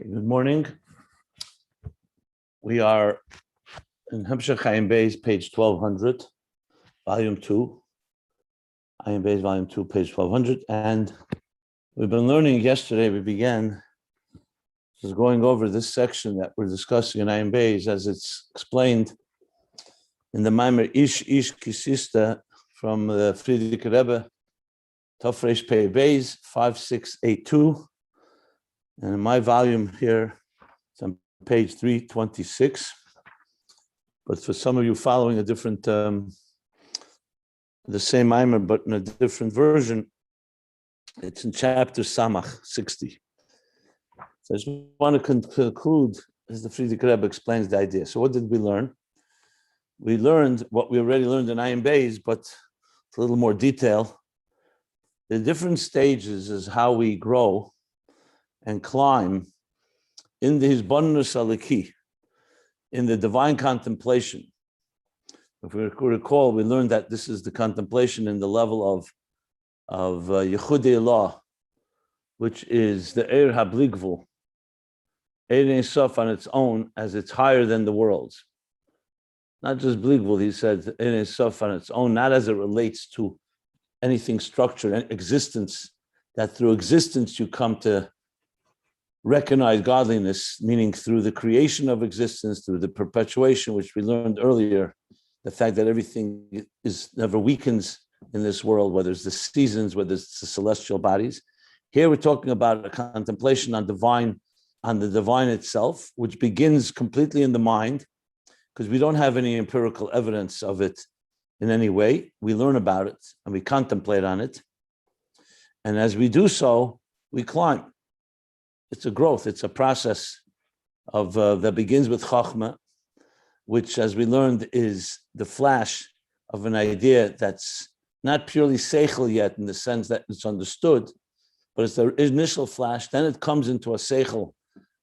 Good morning. We are in Beis, page 1200, volume 2. Beis, volume 2, page 1200. And we've been learning yesterday, we began just going over this section that we're discussing in Beis as it's explained in the Maimer Ish Kisista from the Friedrich Rebbe, Tofresh Pei Beis, 5682. And in my volume here, it's on page 326. But for some of you following a different, the same Maimer, but in a different version, it's in chapter Samach 60. So I just want to conclude as the Friedrich Rebbe explains the idea. So what did we learn? We learned what we already learned in Ayin Beis, but it's a little more detail. The different stages is how we grow and climb in the Hisbonenus Aliki, in the divine contemplation. If we recall, we learned that this is the contemplation in the level of Yechudei Law, which is the Eir HaBligvul, Eir Ein Sof on its own, as it's higher than the worlds. Not just Bligvul, he said Eir Ein Sof on its own, not as it relates to anything structured, and existence, that through existence you come to recognize godliness, meaning through the creation of existence, through the perpetuation, which we learned earlier, the fact that everything is never weakens in this world, whether it's the seasons, whether it's the celestial bodies. Here we're talking about a contemplation on the divine itself, which begins completely in the mind, because we don't have any empirical evidence of it in any way. We learn about it and we contemplate on it. And as we do so, we climb. It's a growth, it's a process of that begins with Chachma, which, as we learned, is the flash of an idea that's not purely seichel yet in the sense that it's understood, but it's the initial flash. Then it comes into a seichel,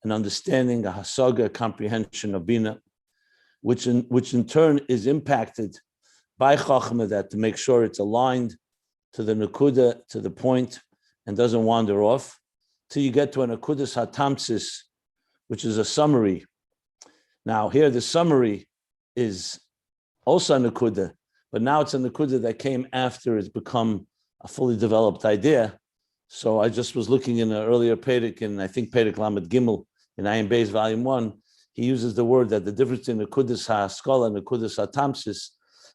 an understanding, a hasaga, a comprehension of bina, which in turn is impacted by Chachma, that to make sure it's aligned to the nekuda, to the point, and doesn't wander off, till you get to an akudas hatamsis, which is a summary. Now here the summary is also a nakuda, but now it's a nakuda that came after it's become a fully developed idea. So I just was looking in an earlier Perek, and I think Perek Lamed Gimel in Ayin Beis volume 1, he uses the word that the difference in nakudas ha'askala and nakudas hatamsis,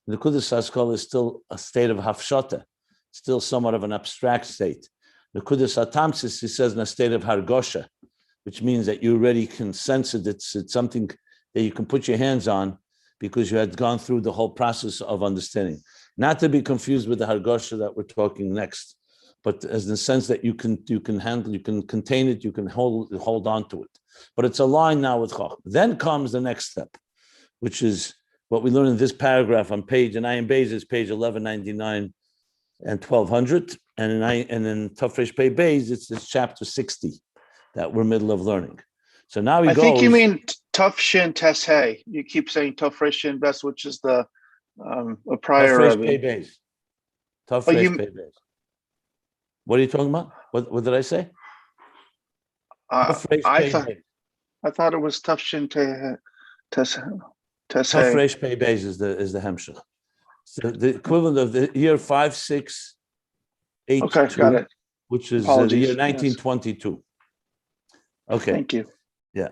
nakudas ha'askala is still a state of hafshata, still somewhat of an abstract state. Nekudas hatamsis, he says, in a state of hargosha, which means that you already can sense it. It's something that you can put your hands on because you had gone through the whole process of understanding. Not to be confused with the hargosha that we're talking next, but as in the sense that you can handle, you can contain it, you can hold on to it. But it's aligned now with Chacham. Then comes the next step, which is what we learn in this paragraph on page, and Ayin Beis is page 1199 and 1200. And in Tofresh Pei Beis, it's this chapter 60 that we're middle of learning. So now I think you mean Tofshin Teshei. You keep saying Tofresh Best, which is the a prior Tofresh Pei Beis. Tofresh Pei Beis. What are you talking about? What did I say? I thought it was Tofshin Teshei. Tofresh Pei Beis is the Hemshech. So the equivalent of the year 5682, okay, got it. Which is the year 1922. Yes. Okay. Thank you. Yeah.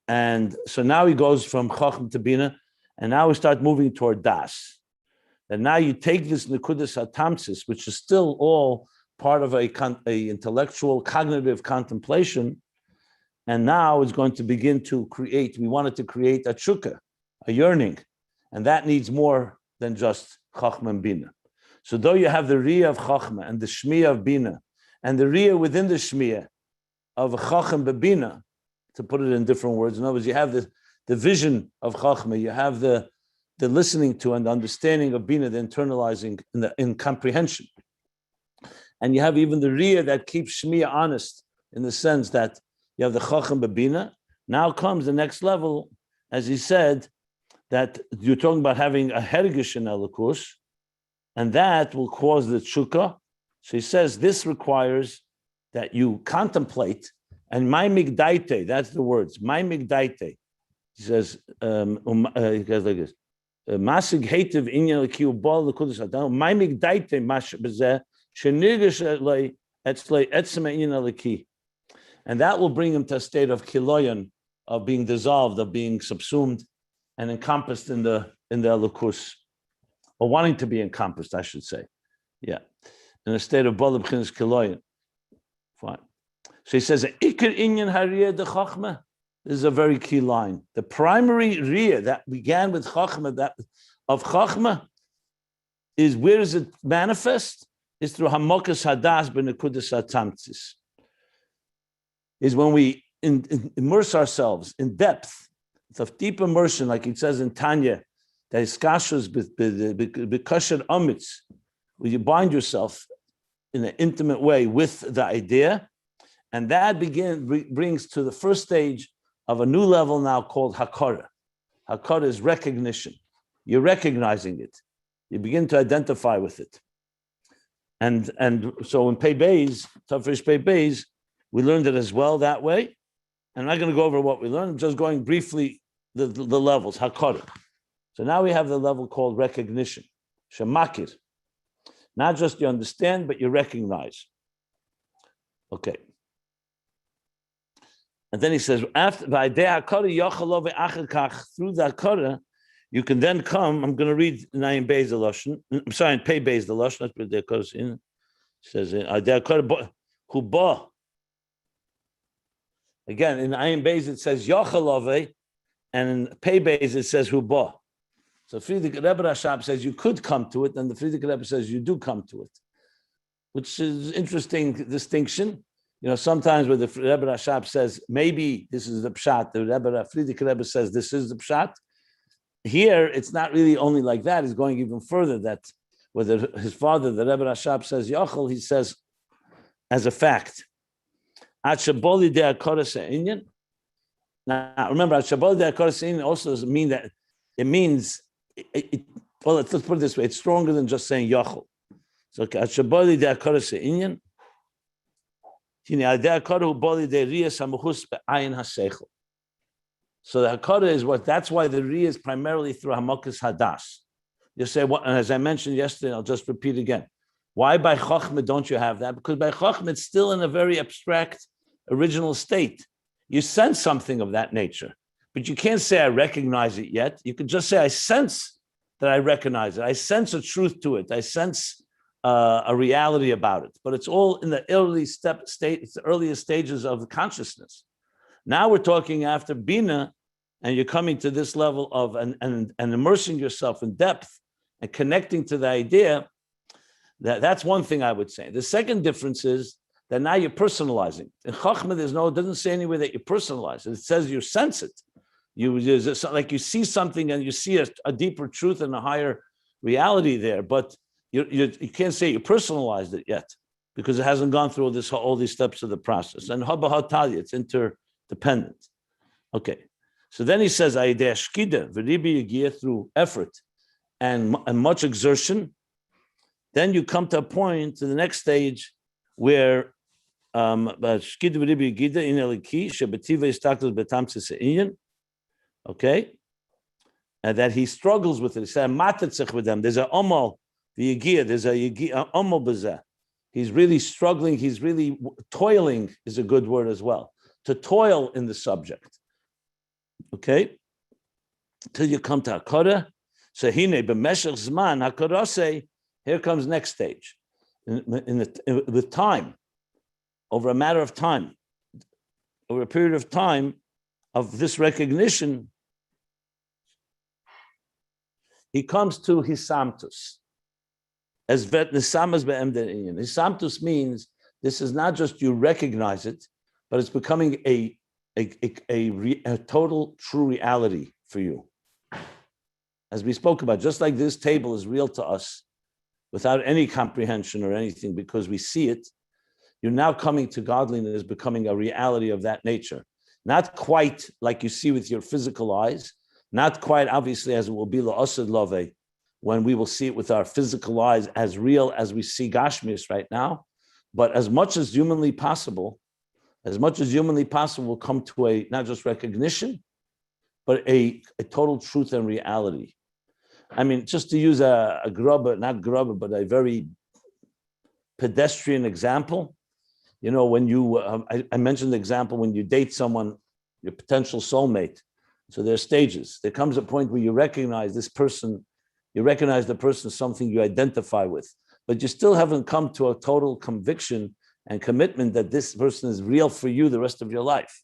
And so now he goes from Chacham to Bina, and now we start moving toward Das. And now you take this Nekudas Hatamsis, which is still all part of a intellectual, cognitive contemplation, and now it's going to begin to create. We wanted to create a tshuka, a yearning, and that needs more than just Chachma and Bina. So though you have the Riyah of Chachma and the Shmiya of Bina, and the Riyah within the Shmiya of Chacham Bebina, to put it in different words, in other words, you have the vision of Chachma, you have the listening to and the understanding of Bina, the internalizing in comprehension. And you have even the Riyah that keeps Shmiya honest, in the sense that you have the Chacham Bebina. Now comes the next level, as he said, that you're talking about having a hergish in Elokus, and that will cause the tshuka. So he says this requires that you contemplate And my migdaite, that's the words. My migdaite. He says, he goes like this. Masig hativ inyan l'kiu bal l'kudus adam. My migdaite mash bezeh shenirgish etzlei etzema inyan l'ki. And that will bring him to a state of kiloyan, of being dissolved, of being subsumed and encompassed in the elokus, or wanting to be encompassed, I should say. Yeah. In a state of bal b'chinas kiloyan. Fine. So he says, Ikar inyan hariyah de chachma. This is a very key line. The primary riyah that began with chachma, that of chachma, is where does it manifest? Is through hamokas hadas b'nekudas hatamtzis. Is when we immerse ourselves in depth. It's a deep immersion, like it says in Tanya, that is kashus b'kasher amitz, where you bind yourself in an intimate way with the idea, and that brings to the first stage of a new level now called hakara. Hakara is recognition. You're recognizing it. You begin to identify with it. And so in Beis, Tafresh Beis, we learned it as well that way. I'm not going to go over what we learned. I'm just going briefly the levels, hakara. So now we have the level called recognition, shemakir. Not just you understand, but you recognize. Okay. And then he says, after through the hakara, you can then come. I'm going to read in Ayin Beis the lashon. I'm sorry, in Pei Beis the lashon. That's what the hakara in. It says hu ba. Again, in Ayin Beis it says yachalove, and in Pei Beis it says hu ba. So Friedrich Rebbe Rashab says you could come to it, and the Friedrich Rebbe says you do come to it, which is interesting distinction. You know, sometimes where the Rebbe Rashab says maybe this is the pshat, the Friedrich Rebbe says this is the pshat. Here, it's not really only like that. He's going even further. That whether his father, the Rebbe Rashab, says yachol, he says as a fact. Now, remember, Atshaboli de Akara Se'inyan also doesn't mean that it means. Well, let's put it this way: it's stronger than just saying yachol. So, Atshaboli de Akara Se'inyan. So the hakara is what, that's why the riyah is primarily through hamokas hadas. You say, what? And as I mentioned yesterday, I'll just repeat again. Why by chachma don't you have that? Because by chachma it's still in a very abstract, original state. You sense something of that nature, but you can't say I recognize it yet. You can just say I sense that I recognize it. I sense a truth to it. I sense a reality about it, but it's all in the it's the earliest stages of the consciousness. Now we're talking after Bina, and you're coming to this level of and immersing yourself in depth and connecting to the idea. That's one thing I would say. The second difference is that now you're personalizing. In Chachma, it doesn't say anywhere that you personalize it. It says you sense it. It's like you see something and you see a deeper truth and a higher reality there, but you can't say you personalized it yet because it hasn't gone through all these steps of the process. And Habahatalia, it's interdependent. Okay. So then he says, through effort and much exertion, then you come to a point to the next stage where okay, and that he struggles with it. He said, with them. There's a omal. There's a omal bazeh. He's really struggling. He's really toiling is a good word as well. To toil in the subject. Okay? Till you come to hakara. So hine b'meshech zman hakarase. Here comes next stage. With time, over a matter of time, over a period of time of this recognition, he comes to hisamtus. As vet nisamas be'emder inyan. Hisamtus means this is not just you recognize it, but it's becoming a total true reality for you. As we spoke about, just like this table is real to us without any comprehension or anything because we see it, you're now coming to godliness, becoming a reality of that nature. Not quite like you see with your physical eyes, not quite obviously as it will be la'asad love, when we will see it with our physical eyes as real as we see Gashmius right now, but as much as humanly possible, as much as humanly possible, will come to a not just recognition, but a total truth and reality. I mean, just to use a grubber, not grubber, but a very pedestrian example. You know, when you, I mentioned the example when you date someone, your potential soulmate. So there are stages. There comes a point where you recognize this person, you recognize the person as something you identify with, but you still haven't come to a total conviction and commitment that this person is real for you the rest of your life.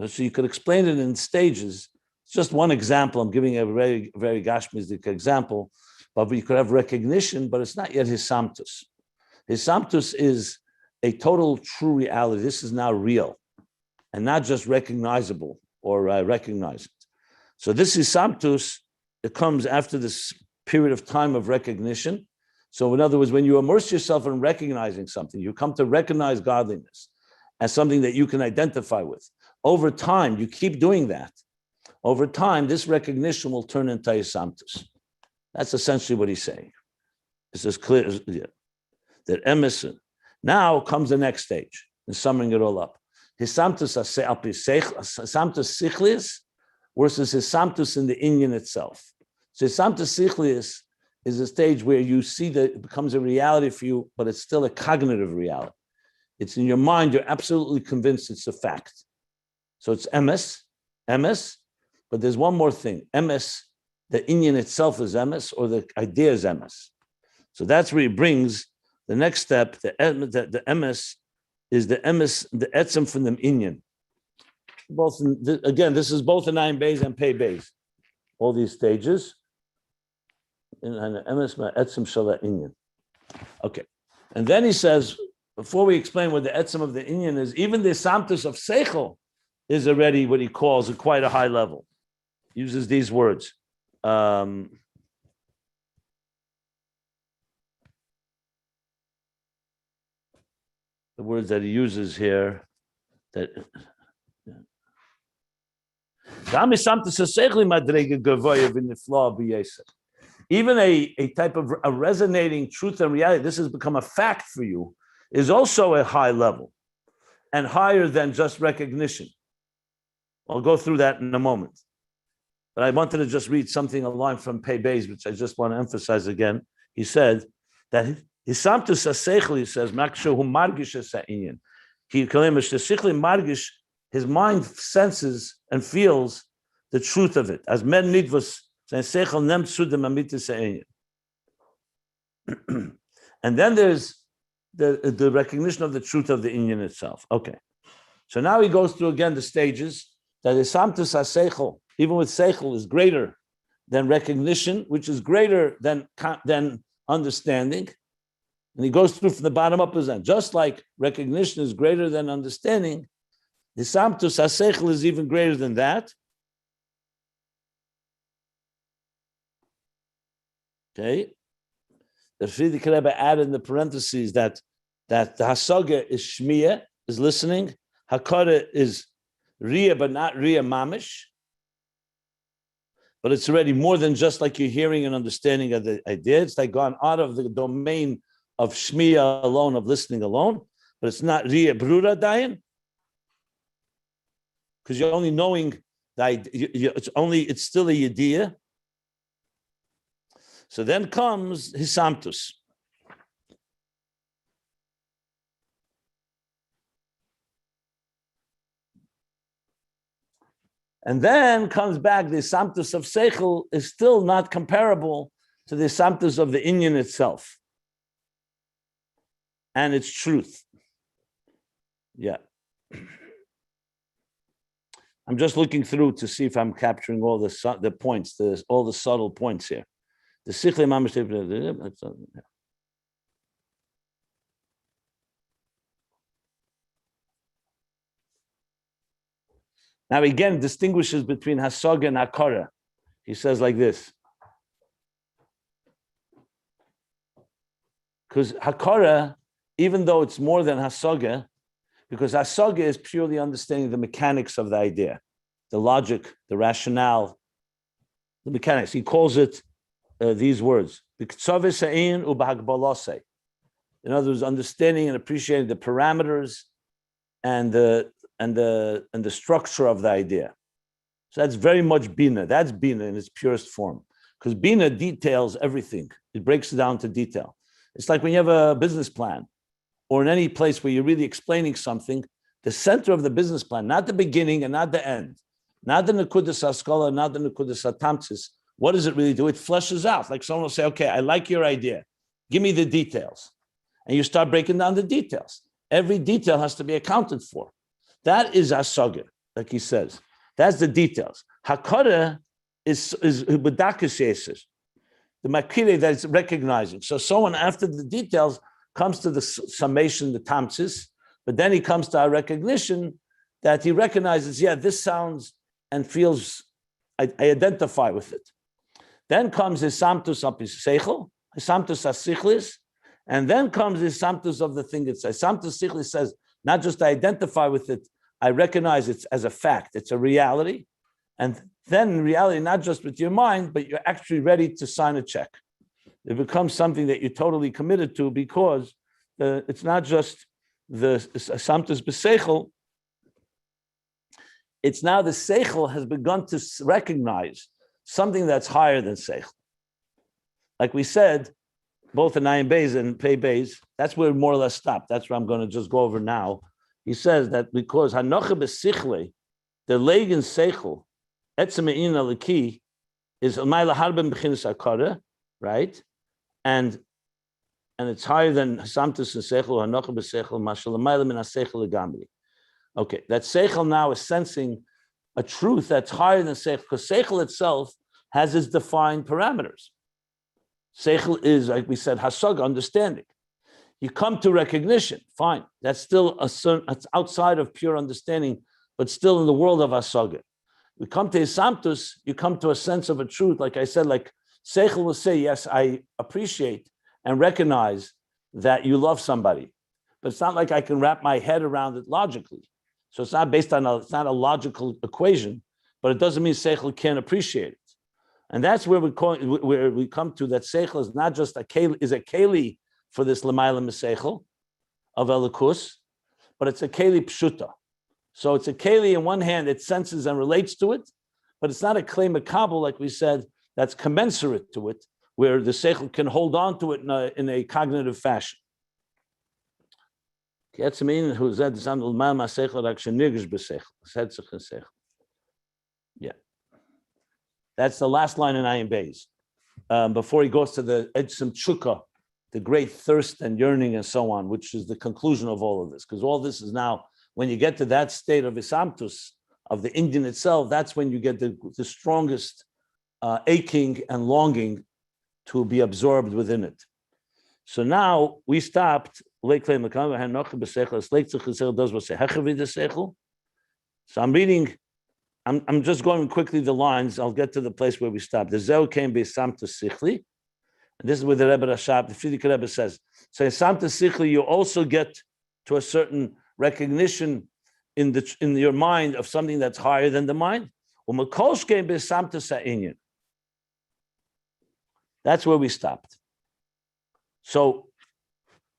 So you could explain it in stages. It's just one example. I'm giving a very, very gashmistic example, but you could have recognition, but it's not yet hisamtus. Hisamtus is a total true reality. This is now real and not just recognizable or recognized. So this hisamtus, it comes after this period of time of recognition. So in other words, when you immerse yourself in recognizing something, you come to recognize godliness as something that you can identify with. Over time, you keep doing that. Over time, this recognition will turn into hisamtus. That's essentially what he's saying. It's as clear as that emerson. Now comes the next stage, in summing it all up. Hisamtus sichlis versus hisamtus in the Inyan itself. So hisamtus sichlis is a stage where you see that it becomes a reality for you, but it's still a cognitive reality. It's in your mind, you're absolutely convinced it's a fact. So it's emes, but there's one more thing. Emes, the Inyan itself is emes, or the idea is emes. So that's where he brings the next step. The emes is the emes, the etzem from the Inyan. Both again, this is both in Ayin Beis and Pei Beis. All these stages. And emes etzem shala Inyan. Okay, and then he says, before we explain what the etzem of the Inyan is, even the samtus of seichel is already what he calls at quite a high level. He uses these words. The words that he uses here, that even a type of a resonating truth and reality, this has become a fact for you, is also a high level and higher than just recognition. I'll go through that in a moment. But I wanted to just read something, a line from Pei Beis, which I just want to emphasize again. He said that hisamtus aseichel, he says, makshu margish ha'inyan. He kalemish the sichli margish, his mind senses and feels the truth of it. As men nidvus, seichel nem tzudem amitis ha'inyan. And then there's the recognition of the truth of the Inyan itself. Okay. So now he goes through again the stages that hisamtus aseichel, even with seichel, is greater than recognition, which is greater than understanding. And he goes through from the bottom up as that. Just like recognition is greater than understanding, hisamtus aseichel is even greater than that. Okay. The Friedrich Rebbe added in the parentheses that the hasaga is shmiya, is listening. Hakara is riya, but not riya mamish. But it's already more than just like you're hearing and understanding of the idea. It's like gone out of the domain of shmiya alone, of listening alone. But it's not riya brura dayan, because you're only knowing the idea. It's still a yediyah. So then comes hisamtus. And then comes back the hisamtus of seichel is still not comparable to the hisamtus of the Inyan itself and its truth. Yeah. I'm just looking through to see if I'm capturing all the points, all the subtle points here. The sichli mamish. Now again, distinguishes between hasaga and hakara. He says like this. Because hakara, even though it's more than hasaga, because hasaga is purely understanding the mechanics of the idea, the logic, the rationale, the mechanics. He calls it these words. In other words, understanding and appreciating the parameters and the structure of the idea. So that's very much Bina. That's Bina in its purest form. Because Bina details everything. It breaks it down to detail. It's like when you have a business plan, or in any place where you're really explaining something, the center of the business plan, not the beginning and not the end, not the Nekudas HaSkala, not the Nekudas HaTamtzis. What does it really do? It fleshes out. Like someone will say, okay, I like your idea. Give me the details. And you start breaking down the details. Every detail has to be accounted for. That is Asagir, like he says. That's the details. Hakara is B'dakas Yeser, the Makire that is recognizing. So someone after the details comes to the summation, the Tamtzis, but then he comes to our recognition that he recognizes, yeah, this sounds and feels, I identify with it. Then comes his Samtus of his Seichel, his Samtus Asichlis, and then comes his Samtus of the thing itself. Samtus Sichlis says, not just I identify with it, I recognize it as a fact, it's a reality. And then in reality, not just with your mind, but you're actually ready to sign a check. It becomes something that you're totally committed to because it's not just the Samtus B'Seichel, it's now the Seichel has begun to recognize something that's higher than Seichel. Like we said, both in Ayin Beis and Pei Beis, that's where we more or less stop. That's what I'm going to just go over now. He says that because Hanocha B'Sichle, the Legan Seichel, Etzem Ein Aliki, is Amayla Harben B'Chinas Akara, right? And it's higher than Samtus and Seichel, Hanocha B'Seichel, Mashal Amayla Min HaSeichel Legamri. Okay, that Seichel now is sensing a truth that's higher than Seichel, because Seichel itself has its defined parameters. Seichel is, like we said, Hasag, understanding. You come to recognition, fine. That's still it's outside of pure understanding, but still in the world of Hasaga. We come to Hisamtus, you come to a sense of a truth. Like I said, like Seichel will say, yes, I appreciate and recognize that you love somebody. But it's not like I can wrap my head around it logically. So it's not based on it's not a logical equation, but it doesn't mean Seichel can't appreciate it. And that's where we come to that Seichel is not just a keli for this L'mayla M'Seichel of Elikus, but it's a keli pshuta. So it's a keli in one hand, it senses and relates to it, but it's not a klei makabel, like we said, that's commensurate to it, where the Seichel can hold on to it in a cognitive fashion. Yeah. That's the last line in Ayin Beis. Before he goes to the Edsem Chukka, the great thirst and yearning and so on, which is the conclusion of all of this. Because all this is now, when you get to that state of Isamtus, of the Indian itself, that's when you get the strongest aching and longing to be absorbed within it. So now we stopped. So I'm reading, I'm just going quickly the lines. I'll get to the place where we stopped. The Zeu came be Samtus Sichli. And this is where the Rebbe Rashab, the Frierdiker Rebbe says, so in Samtus Sichli, you also get to a certain recognition in your mind of something that's higher than the mind. That's where we stopped. So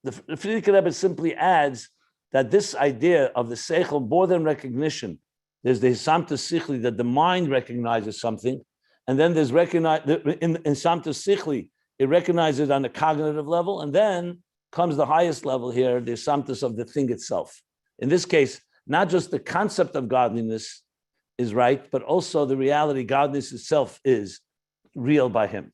the Frierdiker Rebbe simply adds that this idea of the Seichel, more than recognition, there's the Samtus Sichli, that the mind recognizes something, and then there's in Samtus Sichli, it recognizes it on a cognitive level, and then comes the highest level here, the Samtus of the thing itself. In this case, not just the concept of godliness is right, but also the reality, godliness itself is real by him.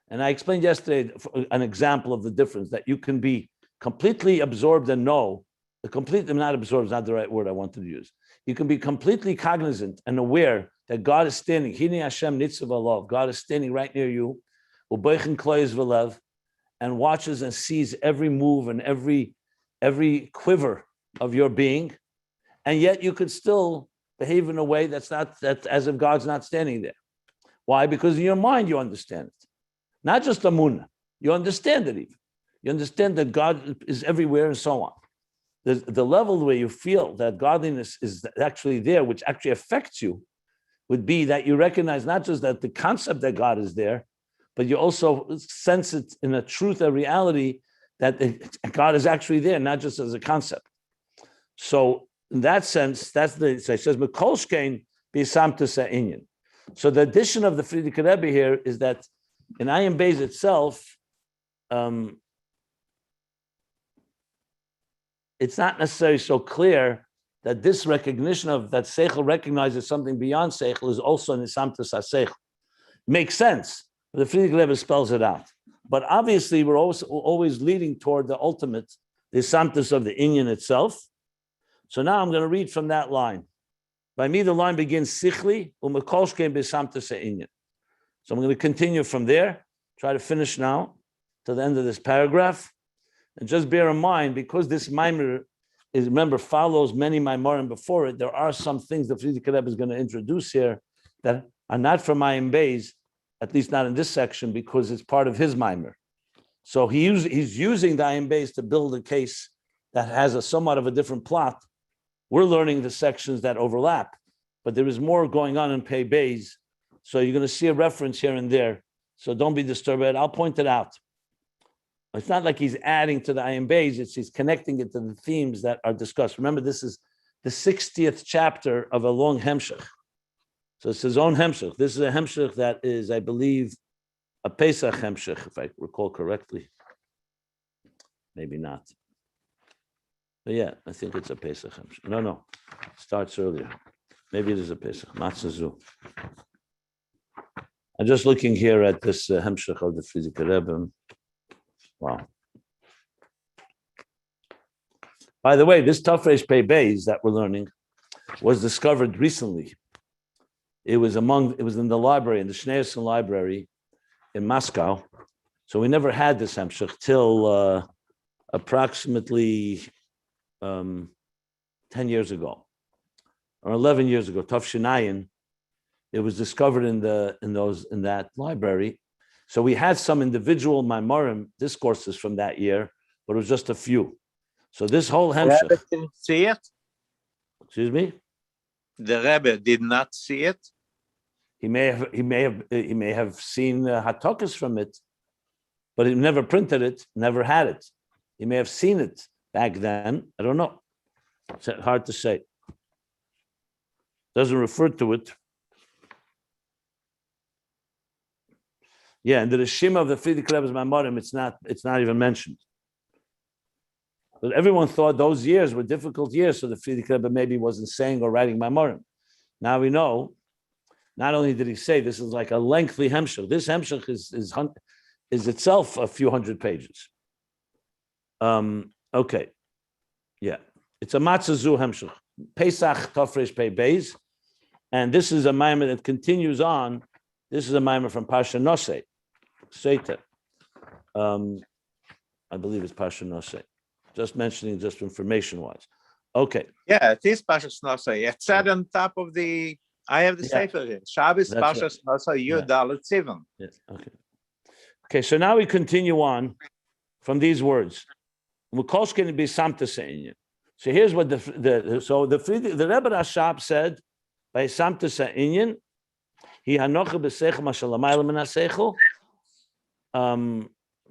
And I explained yesterday an example of the difference, that you can be completely absorbed and know, not absorbed is not the right word I wanted to use. You can be completely cognizant and aware that God is standing, Hine Hashem Nitzav Alav, God is standing right near you, and watches and sees every move and every quiver of your being, and yet you could still behave in a way that's as if God's not standing there. Why? Because in your mind you understand it. Not just Amunah, you understand it even. You understand that God is everywhere and so on. The level where you feel that godliness is actually there, which actually affects you, would be that you recognize not just that the concept that God is there, but you also sense it in a truth, a reality, that God is actually there, not just as a concept. So in that sense, that's the, so it says, Mekolshkein b'samtus ha'inyan. So the addition of the Frierdiker Rebbe here is that in Ayin Beis itself, it's not necessarily so clear that this recognition of that Seichel recognizes something beyond Seichel is also in the Samtus HaSeichel. Makes sense. The Frierdiker Rebbe spells it out. But obviously, we're always leading toward the ultimate, the Samtus of the Inyan itself. So now I'm going to read from that line. By me, the line begins, Sichli, u'mekolshkein b'samtus ha'inyan. So I'm going to continue from there, try to finish now, to the end of this paragraph. And just bear in mind, because this Maimer is, remember, follows many Maimarim before it, there are some things the Frierdiker Rebbe is going to introduce here that are not from Ayin Beis, at least not in this section, because it's part of his Maimer. So he's using the Ayin Beis to build a case that has a somewhat of a different plot. We're learning the sections that overlap, but there is more going on in Pei Beis. So you're going to see a reference here and there. So don't be disturbed. I'll point it out. It's not like he's adding to the Ayin Beis, it's he's connecting it to the themes that are discussed. Remember, this is the 60th chapter of a long Hemshech. So it's his own Hemshech. This is a Hemshech that is, I believe, a Pesach Hemshech, if I recall correctly. Maybe not. But yeah, I think it's a Pesach Hemshech. No, starts earlier. Maybe it is a Pesach, Matzazu. I'm just looking here at this Hemshech of the Frierdiker Rebbe. Wow. By the way, this Tafresh Pei Beis that we're learning was discovered recently. It was in the library, in the Schneerson library in Moscow. So we never had this Hemshech till approximately 10 years ago, or 11 years ago, Tafshin Ayin. It was discovered in that library. So we had some individual Maimarim discourses from that year, but it was just a few. So this whole Hemshech. The Rebbe didn't see it? Excuse me? The Rebbe did not see it? He may have seen Hatokas from it, but he never printed it, never had it. He may have seen it back then. I don't know. It's hard to say. Doesn't refer to it. Yeah, and the Rishima of the Frierdiker Rebbe's Maimarim, it's not even mentioned. But everyone thought those years were difficult years, so the Frierdiker Rebbe maybe wasn't saying or writing Maimarim. Now we know, not only did he say this is like a lengthy Hemshech, this Hemshech is itself a few hundred pages. Okay, yeah. It's a Matzazu Hemshech, Pesach Tafresh Pei Beis, and this is a Maimer that continues on. This is a Maimer from Parsha Nosei, Seita. I believe it's Parsha Nosei. Just mentioning, just information-wise. Okay. Yeah, it is Pashas Nosei. It's said on top of the. I have the Sefer here. Shabbos Pashas Nosei Yud Dalet Sivan. Yes. Okay. Okay. So now we continue on from these words. Mukolshkein b'samtus ha'inyan. So here's what the Rebbe Rashab said by samtus ha'inyan. He hanocha b'seichel mashalamayla min ha'seichel.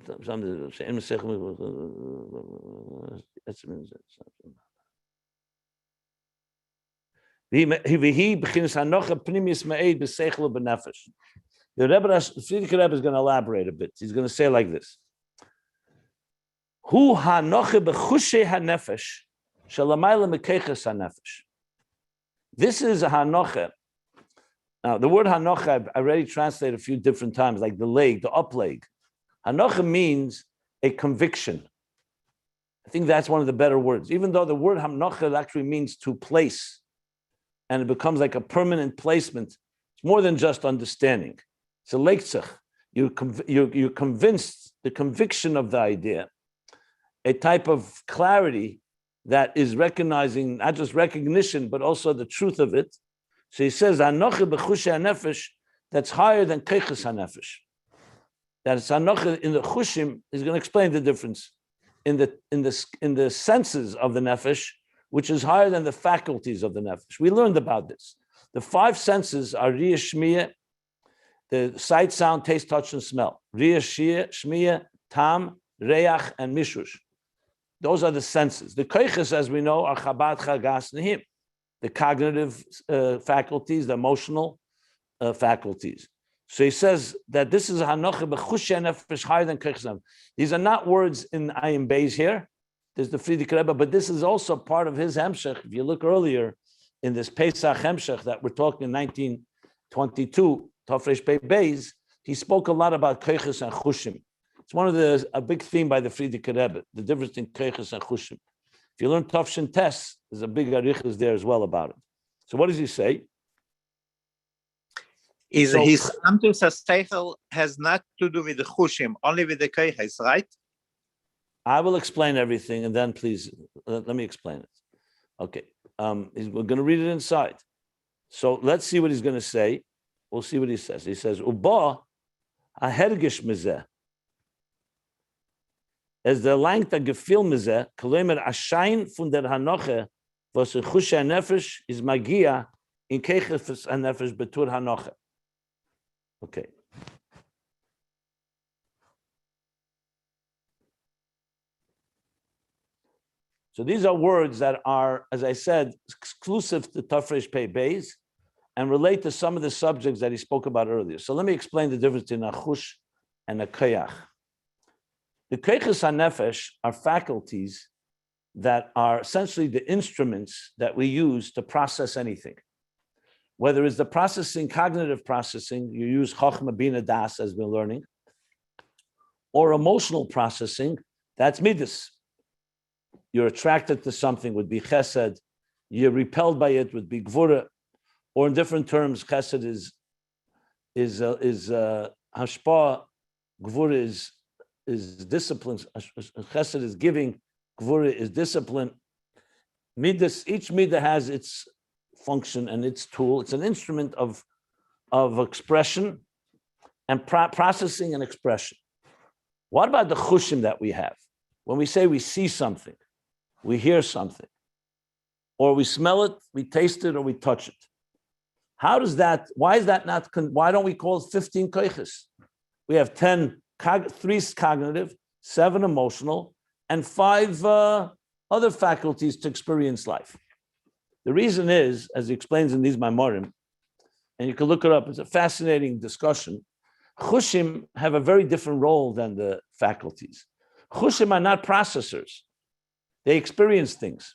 The Frierdiker Rebbe is going to elaborate a bit. He's going to say like this: Hu hanocha b'chushe hanefesh shalamayla mekeiches hanefesh. This is a hanocha. Now, the word hanocha I've already translated a few different times, like the leg, the up leg. Hanocha means a conviction. I think that's one of the better words. Even though the word hanocha actually means to place, and it becomes like a permanent placement. It's more than just understanding. It's a leitzach. You're convinced, the conviction of the idea, a type of clarity that is recognizing, not just recognition, but also the truth of it. So he says, Anocha b'chushe hanefesh, that's higher than keiches hanefesh. That it's Anocha in the chushim. He's going to explain the difference in the senses of the nefesh, which is higher than the faculties of the nefesh. We learned about this. The five senses are riyah, shmiyah, the sight, sound, taste, touch, and smell. Riyah, shmiyah, tam, reach, and mishush. Those are the senses. The koiches, as we know, are chabad, chagas, nehim. The cognitive faculties, the emotional faculties. So he says that this is hanocha b'chushei nefesh higher than koiches. These are not words in Ayin Beis here. There's the Frierdiker Rebbe, but this is also part of his hemshech. If you look earlier in this Pesach hemshech that we're talking in 1922, Tafresh Pei Beis, he spoke a lot about koiches and chushim. It's one of a big theme by the Frierdiker Rebbe, the difference in koiches and chushim. If you learn Tafshin Tes, there's a big arichas there as well about it. So what does he say? His amtus seichel has not to do with the chushim, only with the koiches, right? I will explain everything, and then please let me explain it. Okay, we're going to read it inside. So let's see what he's going to say. We'll see what he says. He says, "Uba ahergish mizeh." As the langt a gefil mizeh, kolomer ashain fun der hanoche, was a chusha nefesh is magia in keiches a nefesh betur hanoche. Okay. So these are words that are, as I said, exclusive to Tafresh Pei Beis and relate to some of the subjects that he spoke about earlier. So let me explain the difference between a chush and a koyach. The koiches hanefesh are faculties that are essentially the instruments that we use to process anything. Whether it's the processing, cognitive processing, you use chochma bina das as we're learning, or emotional processing, that's midas. You're attracted to something would be chesed, you're repelled by it would be gvura, or in different terms, chesed is hashpa, gvura is discipline, chesed is giving, gvura is discipline. Midas, each midah has its function and its tool. It's an instrument of expression and processing and expression. What about the chushim that we have? When we say we see something, we hear something, or we smell it, we taste it, or we touch it. How does that, why is that not, why don't we call it 15 koiches? We have 3 cognitive, 7 emotional, and 5 other faculties to experience life. The reason is, as he explains in these Maimorim, and you can look it up, it's a fascinating discussion. Chushim have a very different role than the faculties. Chushim are not processors. They experience things.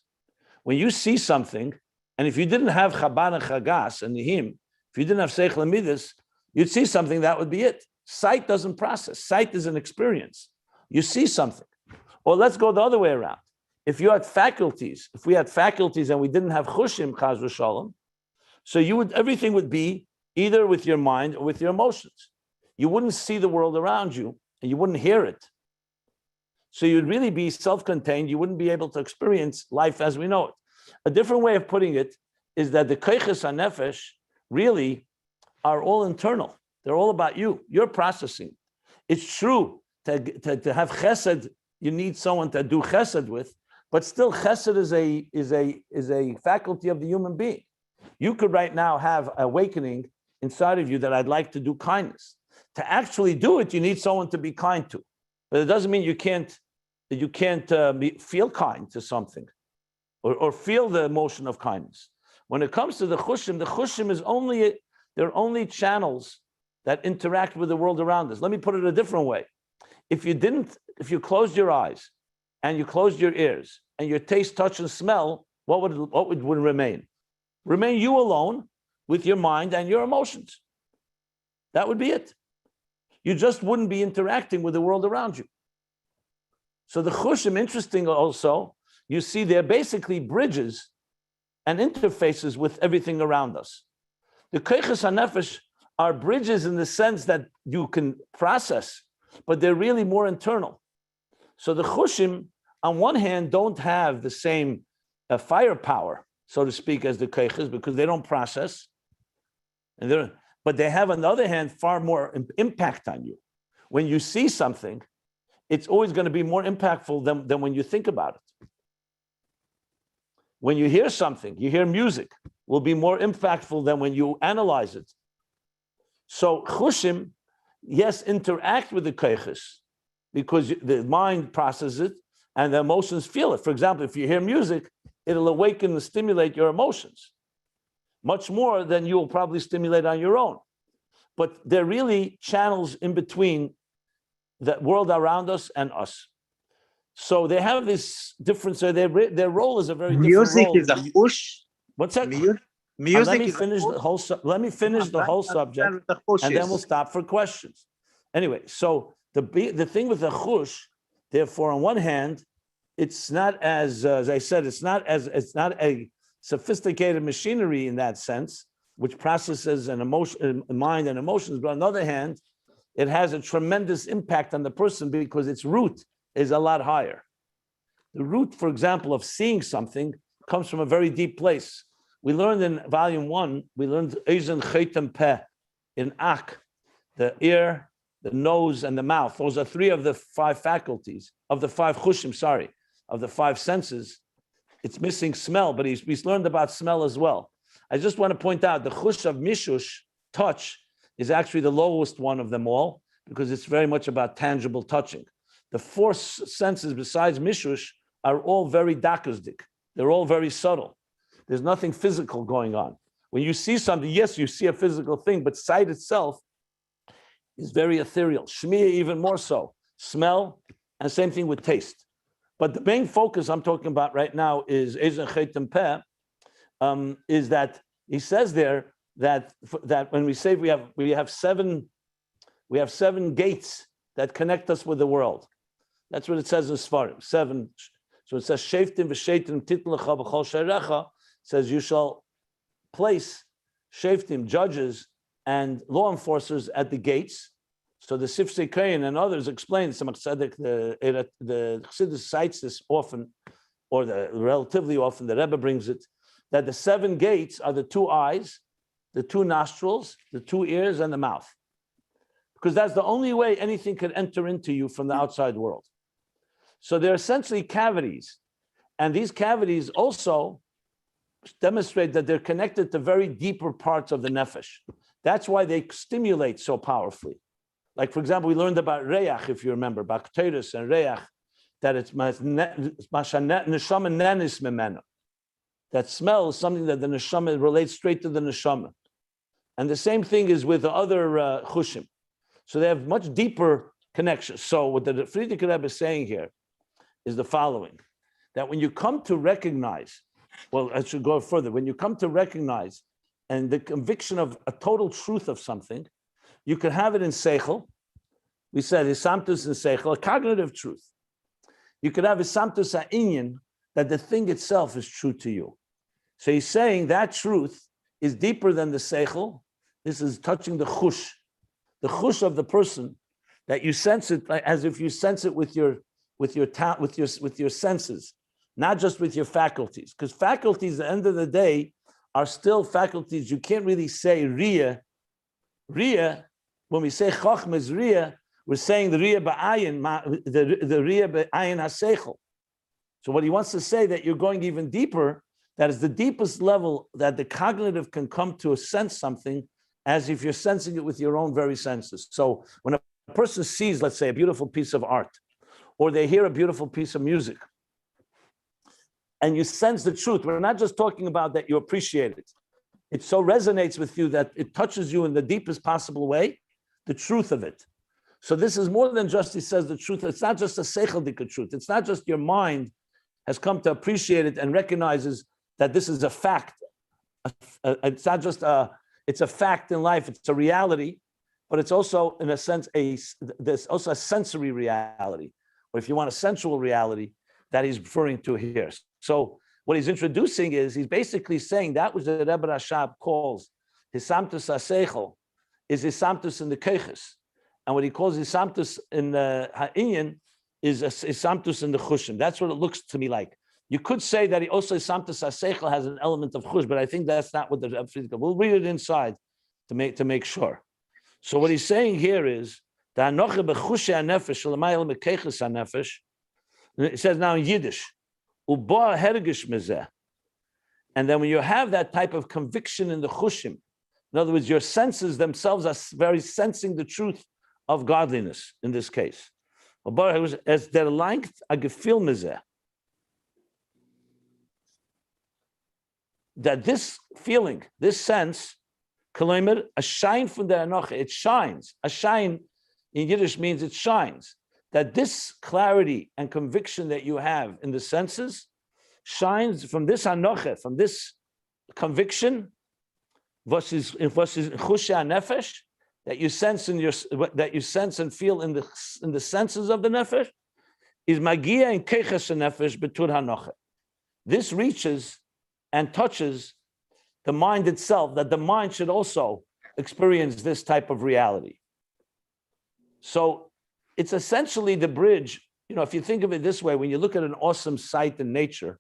When you see something, and if you didn't have Chabad and Chagas and Nihim, if you didn't have Seichel Midas, you'd see something, that would be it. Sight doesn't process. Sight is an experience. You see something. Or let's go the other way around. If you had faculties, if we had faculties and we didn't have Chushim, Chaz v'Shalom, so everything would be either with your mind or with your emotions. You wouldn't see the world around you, and you wouldn't hear it. So you'd really be self-contained. You wouldn't be able to experience life as we know it. A different way of putting it is that the koiches hanefesh really are all internal. They're all about you. You're processing. It's true to have chesed, you need someone to do chesed with, but still chesed is a faculty of the human being. You could right now have awakening inside of you that I'd like to do kindness. To actually do it, you need someone to be kind to. But it doesn't mean you can't feel kind to something or feel the emotion of kindness. When it comes to the chushim is they're only channels that interact with the world around us. Let me put it a different way. If you closed your eyes and you closed your ears and your taste, touch, and smell, what would remain? Remain you alone with your mind and your emotions. That would be it. You just wouldn't be interacting with the world around you. So the chushim, interesting also, you see they're basically bridges and interfaces with everything around us. The koiches hanefesh are bridges in the sense that you can process, but they're really more internal. So the chushim, on one hand, don't have the same firepower, so to speak, as the koiches because they don't process, but they have, on the other hand, far more impact on you. When you see something, it's always going to be more impactful than when you think about it. When you hear something, you hear music, will be more impactful than when you analyze it. So chushim, yes, interact with the koiches because the mind processes it, and the emotions feel it. For example, if you hear music, it'll awaken and stimulate your emotions much more than you'll probably stimulate on your own. But they're really channels in between the world around us and us. So they have this difference. So their role is a very Music different is a role. push. What's that? Music Let me is finish a the whole. Let me finish the whole subject, and then we'll stop for questions. Anyway, so the thing with the chush, therefore, on one hand, it's not as I said, it's not a sophisticated machinery in that sense, which processes an emotion, mind and emotions. But on the other hand, it has a tremendous impact on the person because its root is a lot higher. The root, for example, of seeing something comes from a very deep place. We learned in volume 1, we learned Ezen Chaitem Peh in Ak, the ear, the nose, and the mouth. Those are 3 of the 5 faculties, of the 5 chushim, of the 5 senses. It's missing smell, but he's learned about smell as well. I just want to point out the chush of mishush, touch, is actually the lowest one of them all because it's very much about tangible touching. The 4 senses besides mishush are all very dakuzdik. They're all very subtle. There's nothing physical going on. When you see something, yes, you see a physical thing, but sight itself is very ethereal. Shmiya even more so. Smell, and same thing with taste. But the main focus I'm talking about right now is Ezen Chaitem Peh, is that he says there that when we say we have 7 gates that connect us with the world. That's what it says in Sfarim. 7. So it says Sheftim v'Sheitim titlecha b'chol sheirecha. Says you shall place Sheftim, judges and law enforcers at the gates. So the Sifsei Kain and others explain, the Chassidus cites this often, or relatively often, the Rebbe brings it, that the 7 gates are the 2 eyes, the 2 nostrils, the 2 ears, and the mouth. Because that's the only way anything can enter into you from the outside world. So they're essentially cavities. And these cavities also demonstrate that they're connected to very deeper parts of the nefesh. That's why they stimulate so powerfully. Like, for example, we learned about reach, if you remember, bakteris and reach, that it's neshama nenis memena. That smell is something that the neshama relates straight to the neshama. And the same thing is with the other chushim. So they have much deeper connections. So what the Frierdiker Rebbe is saying here is the following, that when you come to recognize, well, I should go further, when you come to recognize and the conviction of a total truth of something, you could have it in seichel. We said hisamtus in seichel, a cognitive truth. You could have hisamtus ayin, that the thing itself is true to you. So he's saying that truth is deeper than the seichel. This is touching the chush of the person, that you sense it as if you sense it with your senses, not just with your faculties. Because faculties, at the end of the day, are still faculties. You can't really say riyah. Riyah, when we say chochmah is riyah, we're saying the riyah ba'ayin, the riyah ba'ayin haseichel. So what he wants to say, that you're going even deeper, that is the deepest level that the cognitive can come to sense something, as if you're sensing it with your own very senses. So when a person sees, let's say, a beautiful piece of art, or they hear a beautiful piece of music, and you sense the truth, we're not just talking about that you appreciate it. It so resonates with you that it touches you in the deepest possible way, the truth of it. So this is more than just, he says, the truth. It's not just a seicheldika truth. It's not just your mind has come to appreciate it and recognizes that this is a fact. It's not just it's a fact in life. It's a reality, but it's also, in a sense, there's also a sensory reality, or if you want a sensual reality, that he's referring to here. So what he's introducing is, he's basically saying that which the Rebbe Rashab calls hisamtus aseichel is hisamtus in the keiches, and what he calls hisamtus in the ha'inyan is hisamtus in the chushim. That's what it looks to me like. You could say that he also hisamtus aseichel has an element of chush, but I think that's not what the Rebbe. We'll read it inside to make sure. So what he's saying here is that anoche bechushe hanefesh l'mayel mekeiches hanefesh. It says now in Yiddish, uba hergish mezeh. And then when you have that type of conviction in the chushim, in other words, your senses themselves are very sensing the truth of godliness in this case. As der length a gefühl mizeh. That this feeling, this sense, a shine from the anocha, it shines. A shine in Yiddish means it shines. That this clarity and conviction that you have in the senses shines from this anocha, from this conviction, versus chusha nefesh, that you sense in your, that you sense and feel in the senses of the nefesh, is magia and keches nefesh betur hanocha. This reaches and touches the mind itself, that the mind should also experience this type of reality. So it's essentially the bridge. You know, if you think of it this way, when you look at an awesome sight in nature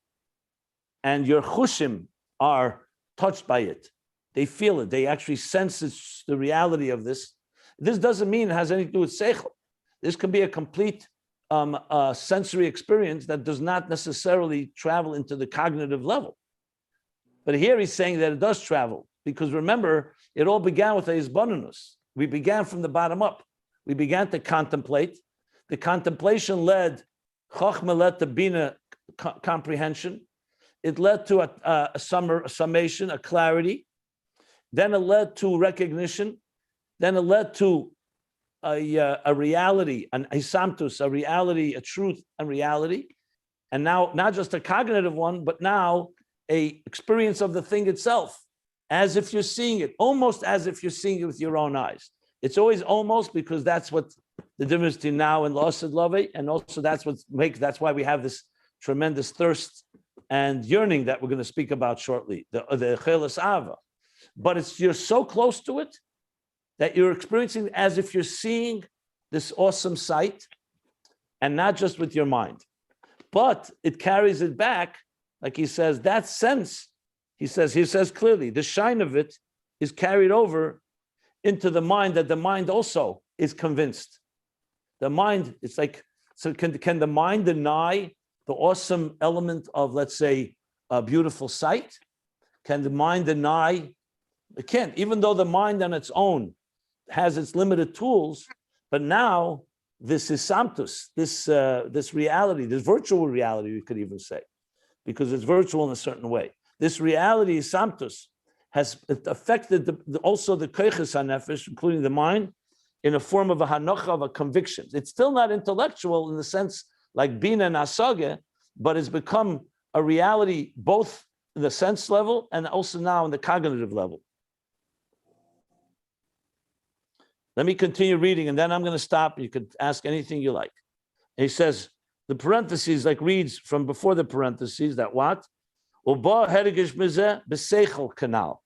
and your chushim are touched by it, they feel it, they actually sense it's the reality of this. This doesn't mean it has anything to do with seichel. This can be a complete sensory experience that does not necessarily travel into the cognitive level. But here he's saying that it does travel, because remember, it all began with a hisbonenus. We began from the bottom up. We began to contemplate. The contemplation led, Chochmah led to Bina comprehension. It led to a summation, a clarity. Then it led to recognition. Then it led to a reality, an isamtus, a reality, a truth and reality. And now, not just a cognitive one, but now a experience of the thing itself, as if you're seeing it, almost as if you're seeing it with your own eyes. It's always almost, because that's what the difference between now and lost love, and also that's why we have this tremendous thirst and yearning that we're going to speak about shortly, the chelas ava. But you're so close to it that you're experiencing as if you're seeing this awesome sight, and not just with your mind. But it carries it back, like he says, that sense, he says clearly, the shine of it is carried over into the mind, that the mind also is convinced. The mind, it's like, so can the mind deny the awesome element of, let's say, a beautiful sight? Can the mind deny? It can't, even though the mind on its own has its limited tools, but now this is samtus, this reality, this virtual reality, we could even say, because it's virtual in a certain way. This reality, samtus, has affected also the koiches hanefesh, including the mind, in a form of a hanocha, of a conviction. It's still not intellectual in the sense like bina and asage, but it's become a reality both in the sense level and also now in the cognitive level. Let me continue reading, and then I'm going to stop. You could ask anything you like. He says, the parentheses, like reads from before the parentheses, that what? Uba herigish mizeh b'seichel kanal.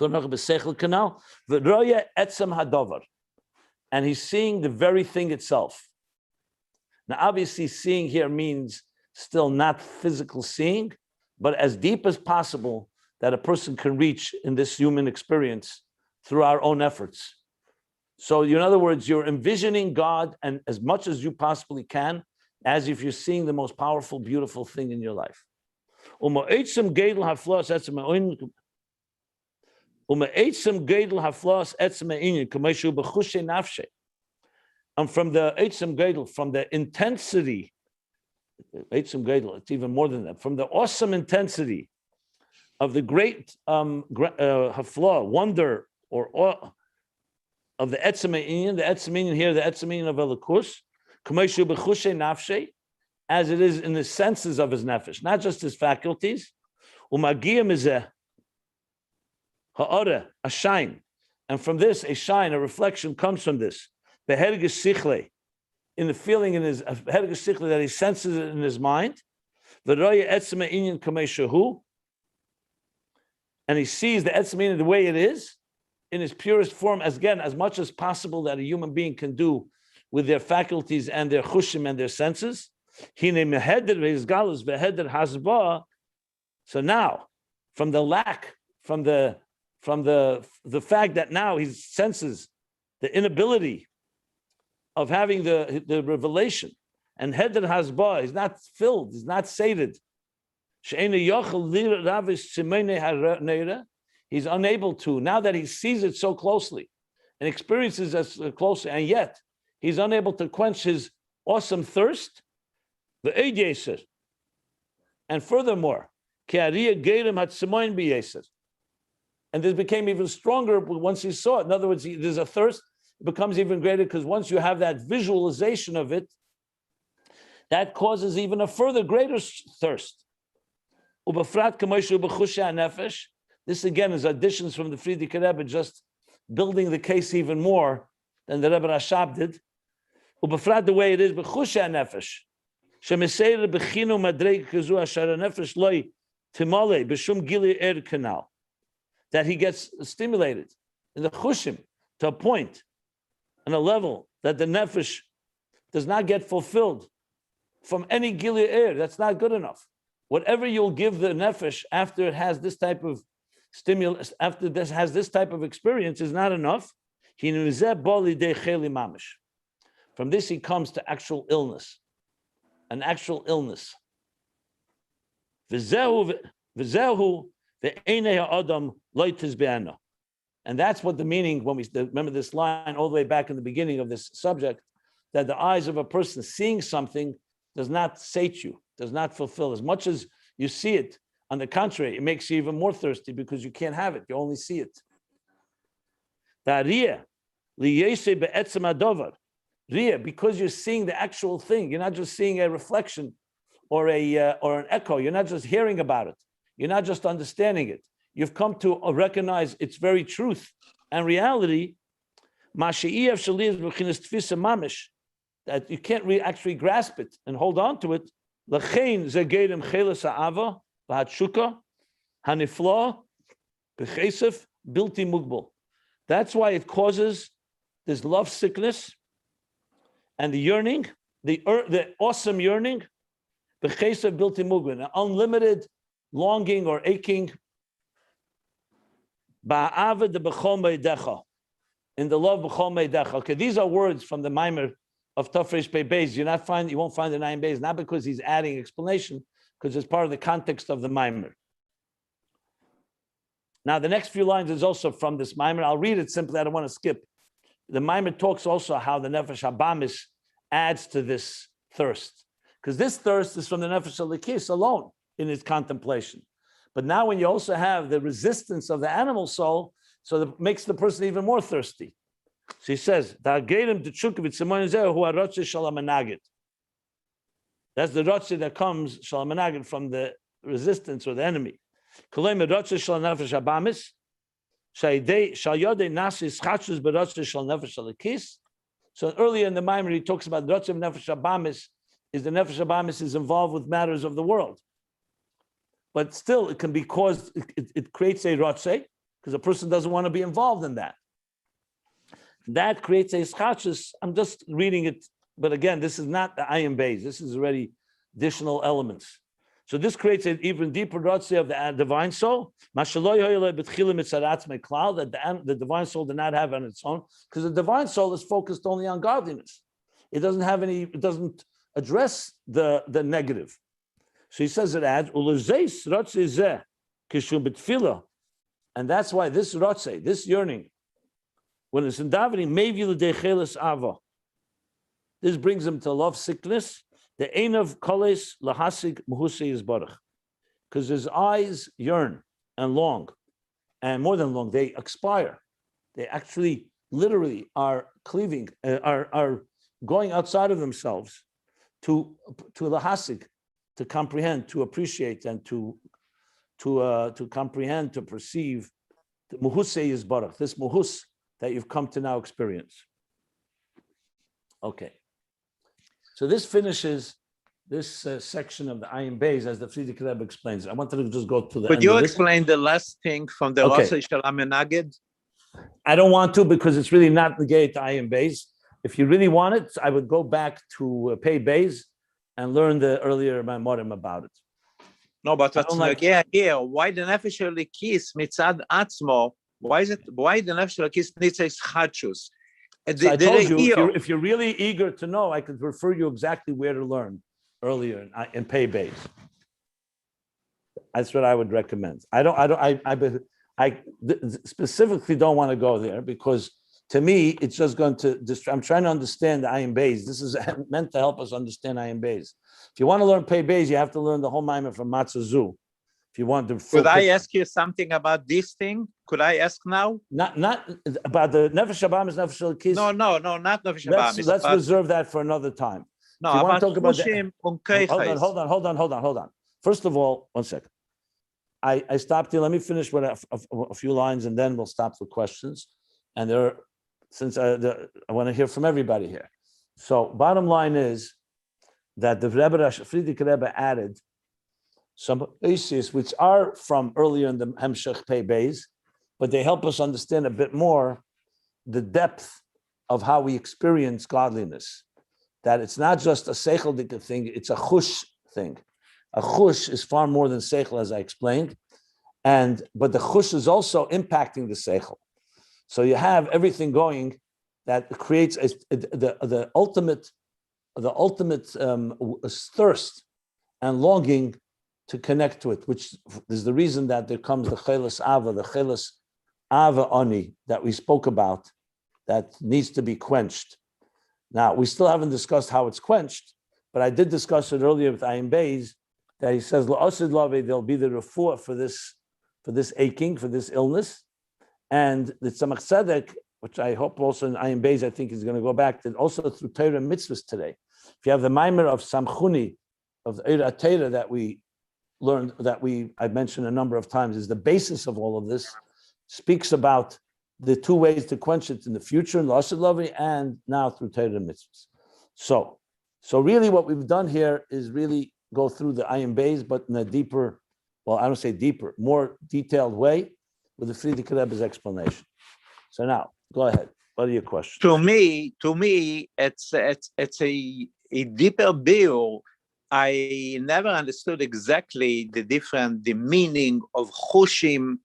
Kanal. V'roya etzem hadover. And he's seeing the very thing itself. Now, obviously, seeing here means still not physical seeing, but as deep as possible that a person can reach in this human experience through our own efforts. So, in other words, you're envisioning God, and as much as you possibly can, as if you're seeing the most powerful, beautiful thing in your life. And from the Eitzem Geidel, from the intensity, it's even more than that, from the awesome intensity of the great hafla, wonder, or awe of the Eitzem Ayin, the Eitzem Ayin here, the Eitzem Ayin of Elikus, Kameshu b'chushe nafshe, as it is in the senses of his nefesh, not just his faculties. Umagia mizeh ha'ora, a shine, and from this, a shine, a reflection comes from this. Behergish sichle, in the feeling in his hergish sichle that he senses it in his mind. V'roya etzem ha'inyan kameshu, and he sees the etzem ha'inyan the way it is, in its purest form, as much as possible that a human being can do with their faculties and their chushim and their senses. So now, from the lack, from the fact that now he senses the inability of having the revelation, and heder hasba, he's not filled, he's not sated. He's unable to, now that he sees it so closely and experiences it so closely, and yet he's unable to quench his awesome thirst. The Eid. And furthermore, and this became even stronger once he saw it. In other words, there's a thirst, it becomes even greater because once you have that visualization of it, that causes even a further greater thirst. This again is additions from the Frierdiker Rebbe, just building the case even more than the Rebbe Rashab did. The way it is, that he gets stimulated in the chushim to a point and a level that the nefesh does not get fulfilled from any gili air. That's not good enough. Whatever you'll give the nefesh after it has this type of stimulus, after this has this type of experience, is not enough. From this he comes to actual illness, an actual illness. And that's what the meaning, when we remember this line all the way back in the beginning of this subject, that the eyes of a person seeing something does not sate you, does not fulfill. As much as you see it, on the contrary, it makes you even more thirsty because you can't have it, you only see it. Because you're seeing the actual thing, you're not just seeing a reflection or an echo, you're not just hearing about it, you're not just understanding it. You've come to recognize its very truth and reality, that you can't actually grasp it and hold on to it. That's why it causes this love sickness and the yearning, the awesome yearning, an unlimited longing or aching in the love b'chol meidecha. Okay, these are words from the Maimer of Tafresh Pei Beis. You won't find the Ayin Beis, not because he's adding explanation, because it's part of the context of the Maimer. Now, the next few lines is also from this Maimer. I'll read it simply. I don't want to skip. The Maimer talks also how the Nefesh Habamis adds to this thirst, because this thirst is from the Nefesh Elikis alone in its contemplation. But now when you also have the resistance of the animal soul, so that makes the person even more thirsty. So he says, that's the rotze that comes shalamanagid from the resistance or the enemy. So earlier in the Maimer, he talks about the rotze of nefesh habamis, is the nefesh habamis is involved with matters of the world. But still, it can be caused, it creates a rotze, because a person doesn't want to be involved in that. That creates a schachus. I'm just reading it, but again, this is not the Ayin Beis. This is already additional elements. So this creates an even deeper rotze of the divine soul. That the divine soul did not have on its own, because the divine soul is focused only on godliness. It doesn't have any. It doesn't address the negative. So he says it adds, and that's why this rotze, this yearning, when it's in davening, this brings him to love sickness. The ein of koles lahasig muhusei is barach, because his eyes yearn and long, and more than long, they expire. They actually, literally, are cleaving, are going outside of themselves to lahasig, to comprehend, to appreciate, and to comprehend, to perceive. Muhusei is barach, this muhus that you've come to now experience. Okay. So this finishes this section of the Ayin Beis as the Frierdiker Rebbe explains. I wanted to just go to the Could end you of this. explain the last thing from the Rotze Shel Amenagid? I don't want to, because it's really not negate to Ayin Beis. If you really want it, I would go back to Pei Beis and learn the earlier Maimorim about it. No, but what's here? Why the Nefesh Elikis mitzad atzmo? Why the Nefesh Elikis needs a schachus? So I told you, if you're really eager to know, I could refer you exactly where to learn earlier in Pei Beis. That's what I would recommend. I specifically don't want to go there, because to me, it's just going to I'm trying to understand the Ayin Beis. This is meant to help us understand Ayin Beis. If you want to learn Pei Beis, you have to learn the whole Maimer from Matzah Zu. If you want to. Could I ask you something about this thing? Could I ask now? Not about the Nefesh Habahamis, Nefesh Elokis. No, not Nefesh Habahamis. Let's reserve that for another time. No, if you about want to talk Chushim about Unkeiches. Hold on. First of all, 1 second. I stopped here. Let me finish with a few lines, and then we'll stop for questions. And since I want to hear from everybody here. So, bottom line is that the Friedrich Rebbe added some issues which are from earlier in the Hemshech Pei Beis, but they help us understand a bit more the depth of how we experience godliness. That it's not just a seichel thing, it's a chush thing. A chush is far more than seichel, as I explained, but the chush is also impacting the seichel. So you have everything going that creates the ultimate thirst and longing to connect to it, which is the reason that there comes the chelas ava ani that we spoke about, that needs to be quenched. Now, we still haven't discussed how it's quenched, but I did discuss it earlier with Ayin Beis, that he says, there'll be the refuah for this aching, for this illness. And the Tzemach Tzedek, which I hope also in Ayin Beis, I think is going to go back to also through Torah and mitzvahs today. If you have the Maimer of Samchuni, of the Eira Torah that we learned, I mentioned a number of times, is the basis of all of this, speaks about the two ways to quench it in the future, in L'ased Lavi, and now through Torah and mitzvahs. So really what we've done here is really go through the Ayin Beis, but in a deeper, well, I don't say deeper, more detailed way with the Friedrich Rebbe's explanation. So now, go ahead. What are your questions? To me, it's a deeper view. I never understood exactly the meaning of chushim.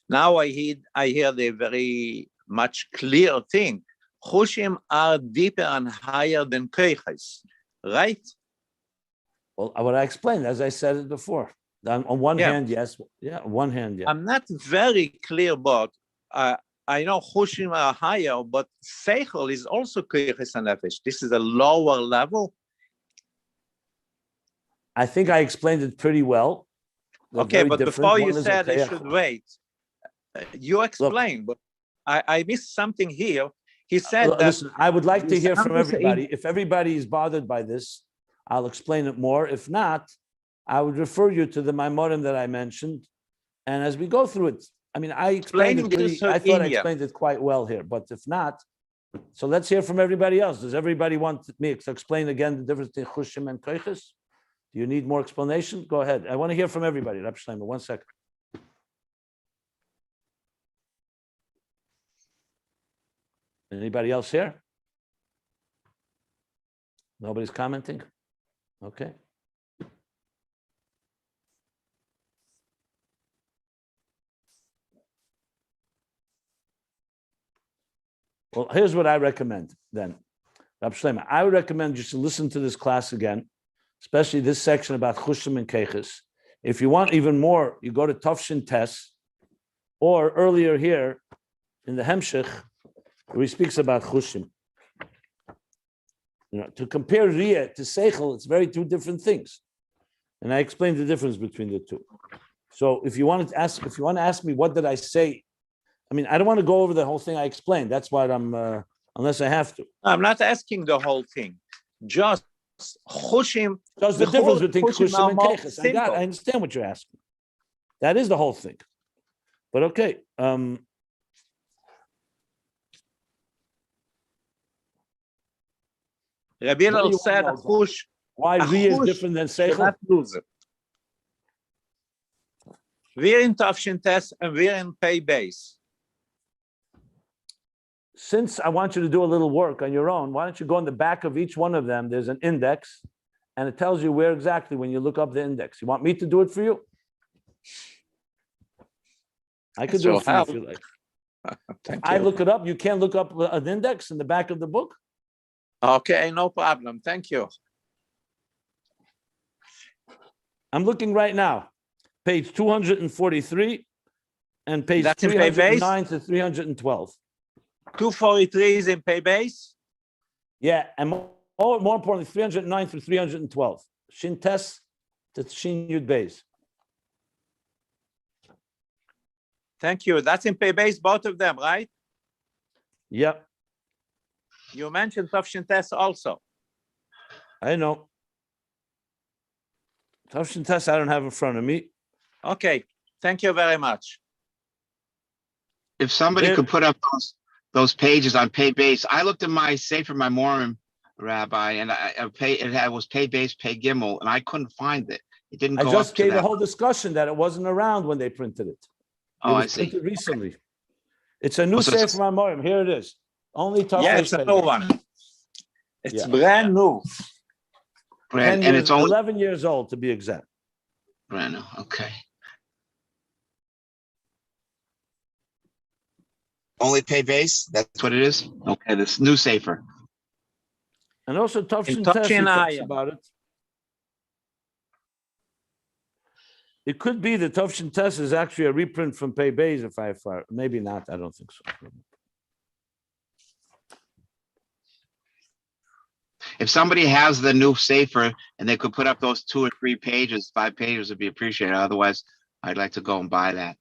Now I hear the very much clear thing. Chushim are deeper and higher than keiches, right? Well, what I explained, as I said it before. On one hand, yes. Yeah, on one hand, yeah. I'm not very clear, but I know chushim are higher, but seichel is also keiches and nefesh. This is a lower level. I think I explained it pretty well. Okay, but before you said I should wait, you explained, but I missed something here. He said that. Listen, I would like to hear from everybody. If everybody is bothered by this, I'll explain it more. If not, I would refer you to the Maimorim that I mentioned. And as we go through it, I mean, I explained it I thought I explained it quite well here, but if not, so let's hear from everybody else. Does everybody want me to explain again the difference between chushim and keiches? Do you need more explanation? Go ahead. I want to hear from everybody. Rabbi Shleimer, 1 second. Anybody else here? Nobody's commenting? Okay. Well, here's what I recommend then. Rabbi Shleimer, I would recommend you to listen to this class again, especially this section about chushim and keiches. If you want even more, you go to Tafshin Tes, or earlier here in the Hemshech, where he speaks about chushim. You know, to compare Riyah to Seichel, it's two different things. And I explained the difference between the two. So if you want to ask me what did I say, I mean, I don't want to go over the whole thing I explained. That's why unless I have to. I'm not asking the whole thing. Just chushim. Just the difference between chushim and keiches. I understand what you're asking. That is the whole thing. But okay. Rabbi said why Riyah is different than Seichel? We're in Tafshin Tes and we're in Pei Beis. Since I want you to do a little work on your own, why don't you go on the back of each one of them? There's an index, and it tells you where exactly when you look up the index. You want me to do it for you? I could do it for you if you like. I look it up. You can't look up an index in the back of the book? Okay, no problem. Thank you. I'm looking right now. Page 243 and page 309 to 312. 243 is in pay base. Yeah, and more importantly, 309 through 312. Shin Tes to Shin Yud Beis. Thank you. That's in pay base, both of them, right? Yep, You mentioned Tafshin Tes also. I know. Tafshin Tes I don't have in front of me. Okay. Thank you very much. If somebody There- could put up those pages on pay base, I looked at my Sefer Memorim, Rabbi, and it was pay base, pay gimel, and I couldn't find it. It didn't I go just up to gave a that. whole discussion that it wasn't around when they printed it. Oh, I was see. printed recently. It's a new so Sefer it's- Memorim. Here it is. Only Yeah, Tafresh it's a Pei new Beis. one. It's Yeah. brand new. 10 And years, it's only 11 years old to be exact. brand new. Okay. Only pay base? That's what it is? Okay, this new Sefer. And also Tafshin In Tes he Tafshin talks Ayin. about it. It could be the Tafshin Tes is actually a reprint from Pei Beis, maybe not, I don't think so. If somebody has the new Sefer and they could put up those 2 or 3 pages, 5 pages would be appreciated. Otherwise, I'd like to go and buy that.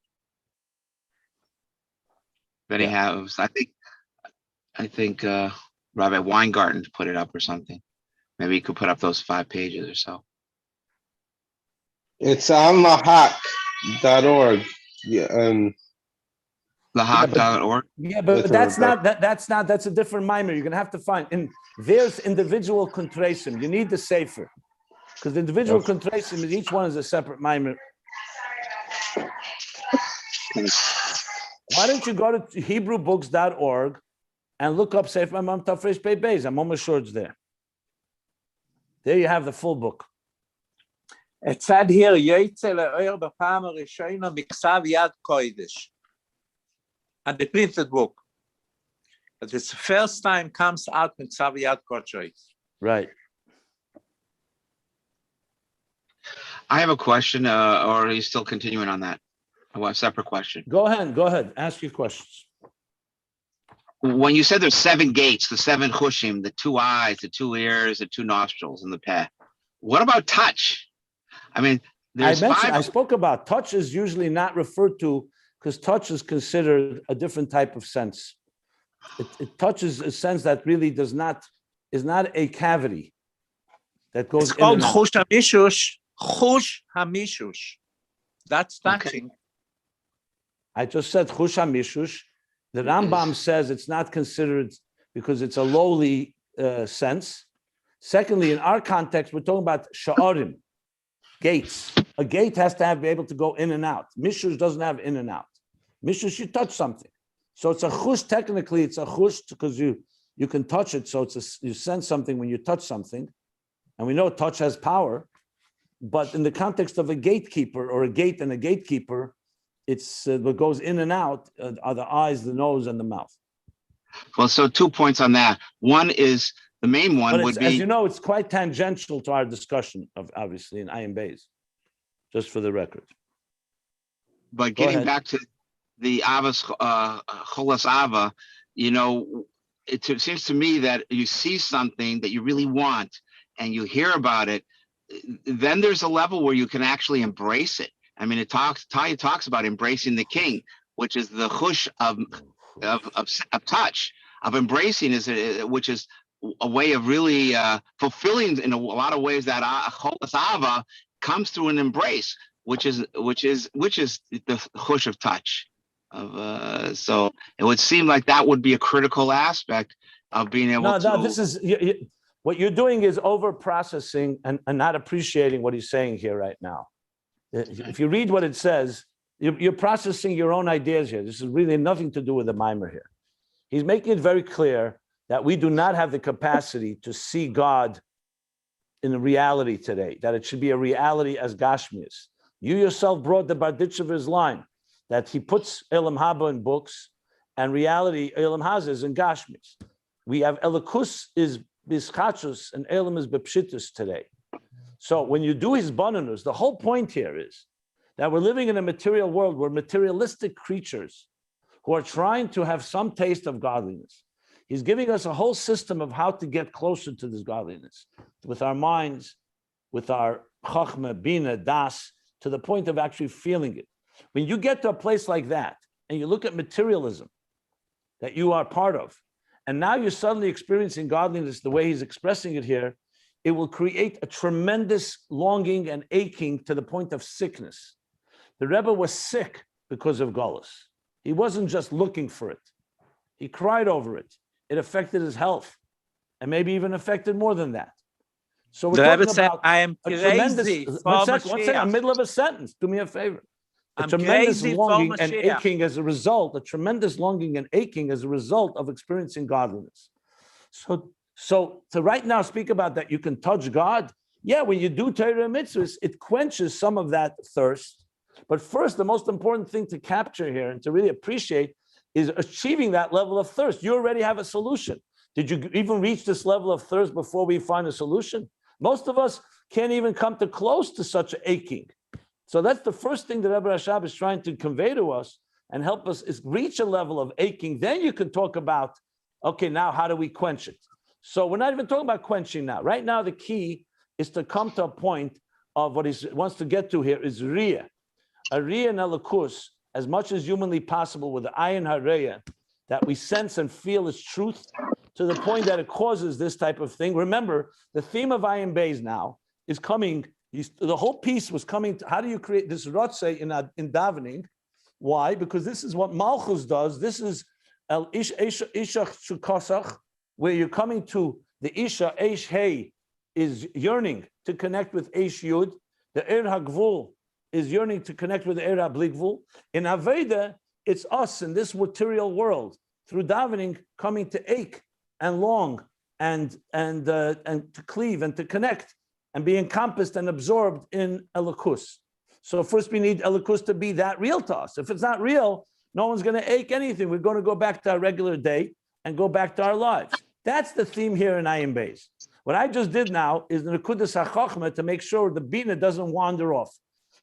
If any has, I think Rabbi Weingarten put it up or something. Maybe he could put up those 5 pages or so. It's on lahak.org. Yeah, Lahak.org. Yeah, but That's that's a different mimer. You're gonna have to find, and there's individual contrasim. You need the Sefer. Because the individual contrasim is each one is a separate mimer. Why don't you go to HebrewBooks.org and look up Sefer Mamam Tafresh Pei Beis? I'm almost sure it's there. There you have the full book. It said here, Yoitze le'oyer b'pa'am ha'rishona miksav yad kodesh. And the printed book. But it's the first time comes out miksav yad kodesh. Right. I have a question, or are you still continuing on that? I want a separate question. Go ahead. Ask your questions. When you said there's 7 gates, the 7 chushim, the 2 eyes, the 2 ears, the 2 nostrils, and the peh. What about touch? I mean, there's I 5. spoke about touch is usually not referred to because touch is considered a different type of sense. It touches a sense that really is not a cavity that goes It's in called and out. chush hamishush. Chush hamishush. That's touching. I just said chush mishush. The Rambam says it's not considered because it's a lowly sense. Secondly, in our context, we're talking about sha'arim, gates. A gate has to be able to go in and out. Mishush doesn't have in and out. Mishush, you touch something. So it's a chush, technically it's a chush because you can touch it. So you sense something when you touch something. And we know touch has power. But in the context of a gatekeeper or a gate and a gatekeeper, it's what goes in and out are the eyes, the nose, and the mouth. Well, so 2 points on that. One is, the main one But would as be, you know, it's quite tangential to our discussion of obviously in Ayin Beis, just for the record. but Go getting ahead. back to the Avas Cholas Ava, you know, it seems to me that you see something that you really want and you hear about it, then there's a level where you can actually embrace it. I mean, Tanya talks about embracing the king, which is the chush of touch, of embracing, which is a way of really fulfilling in a lot of ways that Cholas Ava comes through an embrace, which is the chush of touch. So it would seem like that would be a critical aspect of being able to. No, this is what you're doing is over processing and not appreciating what he's saying here right now. If you read what it says, you're processing your own ideas here. This is really nothing to do with the mimer here. He's making it very clear that we do not have the capacity to see God in a reality today, that it should be a reality as Gashmias. You yourself brought the Barditchever's line that he puts Elam Haba in books and reality, Elam Haza is in Gashmias. We have Elikus is Bischachus and Elam is Bepshitus today. So when you do his bananus, the whole point here is that we're living in a material world. We're materialistic creatures who are trying to have some taste of godliness. He's giving us a whole system of how to get closer to this godliness with our minds, with our chachma, bina, das, to the point of actually feeling it. When you get to a place like that and you look at materialism that you are part of, and now you're suddenly experiencing godliness the way he's expressing it here, it will create a tremendous longing and aching to the point of sickness. The Rebbe was sick because of Golus. He wasn't just looking for it. He cried over it. It affected his health, and maybe even affected more than that. So we're talking about I am a crazy tremendous. for One second, Mashiach. I'm middle of a sentence. Do me a favor. A I'm tremendous crazy for longing and Mashiach. aching as a result. A tremendous longing and aching as a result of experiencing godliness. So to right now speak about that, you can touch God. Yeah, when you do Torah and mitzvahs, it quenches some of that thirst. But first, the most important thing to capture here and to really appreciate is achieving that level of thirst. You already have a solution. Did you even reach this level of thirst before we find a solution? Most of us can't even come to close to such aching. So that's the first thing that Rebbe Rashab is trying to convey to us and help us is reach a level of aching. Then you can talk about, okay, now how do we quench it? So we're not even talking about quenching now. Right now, the key is to come to a point of what he wants to get to here is Riyah. A Riyah and Elikus, as much as humanly possible with the Ayin Haraya, that we sense and feel its truth to the point that it causes this type of thing. Remember, the theme of Ayin Beis now is coming. The whole piece was coming to how do you create this Rotze in davening? Why? Because this is what Malchus does. This is El Ishach Shukosach, where you're coming to the Isha, Eish Hey, is yearning to connect with Eish Yud. The Er HaGvul is yearning to connect with the Er HaBligvul. In Aveda, it's us in this material world, through davening, coming to ache and long and to cleave and to connect and be encompassed and absorbed in Elikus. So first we need Elikus to be that real to us. If it's not real, no one's going to ache anything. We're going to go back to our regular day and go back to our lives. That's the theme here in Ayin Beis. What I just did now is the Nekudas HaChochma to make sure the Bina doesn't wander off.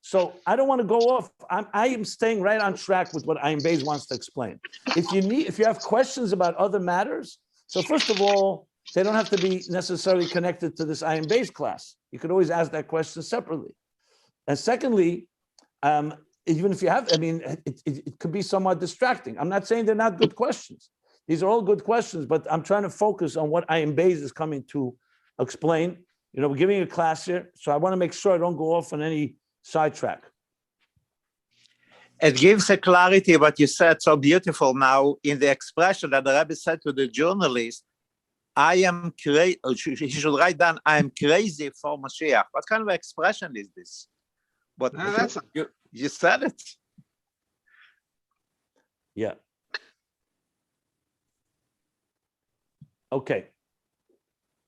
So I don't want to go off. I am staying right on track with what Ayin Beis wants to explain. If you have questions about other matters, so first of all, they don't have to be necessarily connected to this Ayin Beis class. You could always ask that question separately. And secondly, even if you have, it could be somewhat distracting. I'm not saying they're not good questions. These are all good questions, but I'm trying to focus on what Ayin Beis is coming to explain. We're giving a class here, so I want to make sure I don't go off on any sidetrack. It gives a clarity what you said so beautiful now in the expression that the Rabbi said to the journalist, I am crazy, he should write down, I am crazy for Mashiach. What kind of expression is this? But you said it. Yeah. Okay.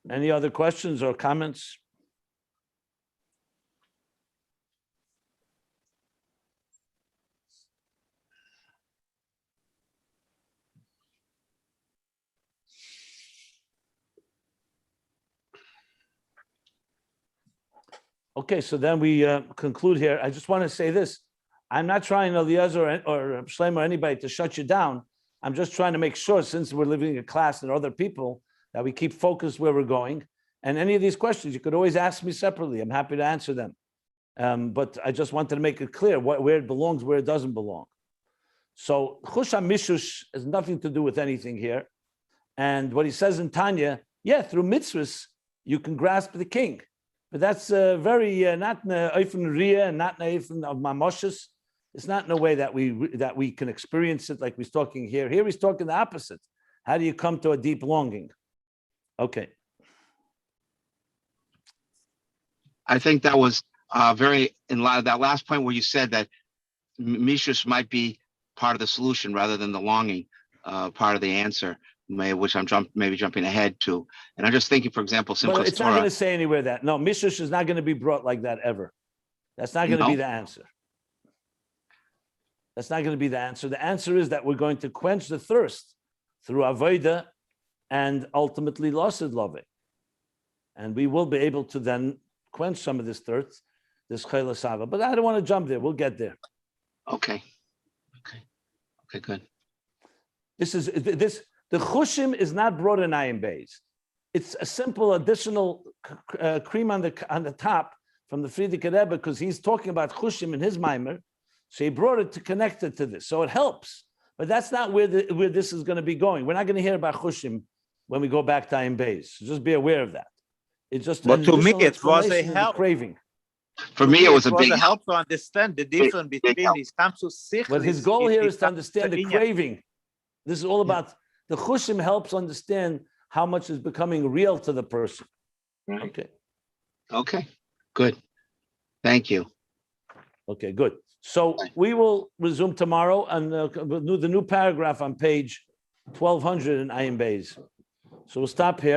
Any other questions or comments? Okay, so then we conclude here. I just want to say this. I'm not trying, Eliezer or Shlomo or anybody to shut you down. I'm just trying to make sure, since we're living in a class and other people, that we keep focused where we're going. And any of these questions, you could always ask me separately. I'm happy to answer them. But I just wanted to make it clear where it belongs, where it doesn't belong. So Chush HaMishush has nothing to do with anything here. And what he says in Tanya, through mitzvahs, you can grasp the king. But that's very not Eifen Riyah and not Eifen of Mamoshes. It's not in a way that we can experience it like we're talking here. Here he's talking the opposite. How do you come to a deep longing? Okay. I think that was very in light of that last point where you said that Mishus might be part of the solution rather than the longing part of the answer, which I'm maybe jumping ahead to. And I'm just thinking, for example, Simchas But it's not Torah. going to say anywhere that. No, Mishush is not going to be brought like that ever. That's not going to be the answer. That's not going to be the answer. The answer is that we're going to quench the thirst through Avodah and ultimately Lasid Love. And we will be able to then quench some of this thirst, this Chayla Sava. But I don't want to jump there. We'll get there. Okay, good. The chushim is not brought in Ayin Beis. It's a simple additional cream on the top from the Frierdiker Rebbe, because he's talking about chushim in his mimer. So he brought it to connect it to this. So it helps. But that's not where this is going to be going. We're not going to hear about chushim when we go back to Ayin Beis. So just be aware of that. It's just But to me, it was a of the help. craving. For me, it was a big a help to understand the difference between these comes to sichlis. But his goal here is to understand the inyan. craving. This is all about the chushim helps understand how much is becoming real to the person. Right. Okay. Okay, good. Thank you. Okay, good. So we will resume tomorrow and the new paragraph on page 1200 in Ayin Beis. So we'll stop here.